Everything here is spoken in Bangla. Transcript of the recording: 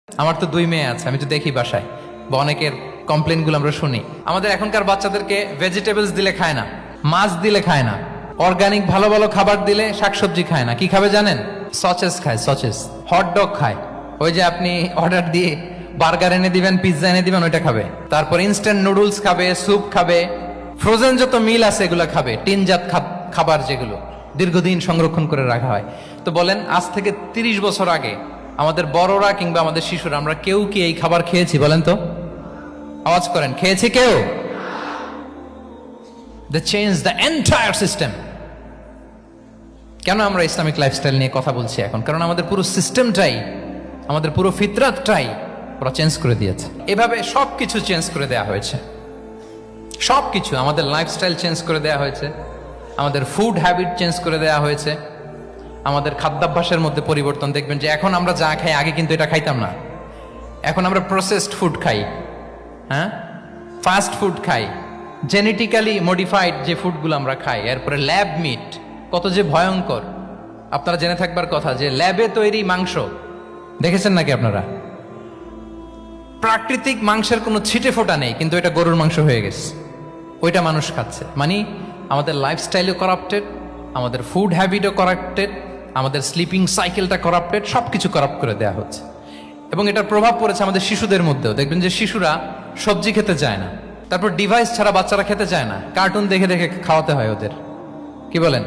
আমার তো 2 মেয়ে আছে, আমি তো দেখি বাসায় বা অনেকের কমপ্লেনগুলো আমরা শুনি। আমাদের এখনকার বাচ্চাদেরকে ভেজিটেবলস দিলে খায় না, মাছ দিলে খায় না, অর্গানিক ভালো ভালো খাবার দিলে শাকসবজি খায় না। কি খাবে জানেন? সচেস খায়, সচেস। হটডগ খায়, ওই যে আপনি অর্ডার দিয়ে বার্গার এনে দিবেন, পিৎজা এনে দিবেন, ওইটা খাবে। তারপর ইনস্ট্যান্ট নুডলস খাবে, স্যুপ খাবে, ফ্রোজেন যত মিল আছে এগুলো খাবে, টিনজাত খাবার যেগুলো দীর্ঘদিন সংরক্ষণ করে রাখা হয়। তো বলেন, আজ থেকে 30 বছর আগে আমাদের বড়রা কিংবা আমাদের শিশুরা, আমরা কেউ কি এই খাবার খেয়েছি? বলেন তো, আওয়াজ করেন, খেয়েছি কেউ? They change the entire system. কেন আমরা ইসলামিক লাইফস্টাইল নিয়ে কথা বলছি এখন? কারণ আমাদের পুরো সিস্টেমটাই, আমাদের পুরো ফিতরাতটাই ওরা চেঞ্জ করে দিয়েছে। এভাবে সবকিছু চেঞ্জ করে দেয়া হয়েছে, সবকিছু। আমাদের লাইফস্টাইল চেঞ্জ করে দেয়া হয়েছে, আমাদের ফুড হ্যাবিট চেঞ্জ করে দেয়া হয়েছে, আমাদের খাদ্যাভ্যাসের মধ্যে পরিবর্তন। দেখবেন যে এখন আমরা যা খাই, আগে কিন্তু এটা খাইতাম না। এখন আমরা প্রসেসড ফুড খাই, হ্যাঁ, ফাস্ট ফুড খাই, জেনেটিক্যালি মডিফাইড যে ফুডগুলো আমরা খাই, এরপরে ল্যাব মিট, কত যে ভয়ঙ্কর। আপনারা জেনে থাকবার কথা যে ল্যাবে তৈরি মাংস দেখেছেন নাকি আপনারা? প্রাকৃতিক মাংসের কোনো ছিটে ফোটা নেই, কিন্তু এটা গরুর মাংস হয়ে গেছে, ওইটা মানুষ খাচ্ছে। মানে আমাদের লাইফস্টাইলও করাপ্টেড, আমাদের ফুড হ্যাবিটও করাপ্টেড, আমাদের স্লিপিং সাইকেলটা করাপ্টেড, সবকিছু করাপ্ট করে দেওয়া হচ্ছে। এবং এটার প্রভাব পড়েছে আমাদের শিশুদের মধ্যেও। দেখবেন যে শিশুরা সবজি খেতে চায় না, তারপর ডিভাইস ছাড়া বাচ্চারা খেতে চায় না, কার্টুন দেখে দেখে খাওয়াতে হয় ওদের। কি বলেন?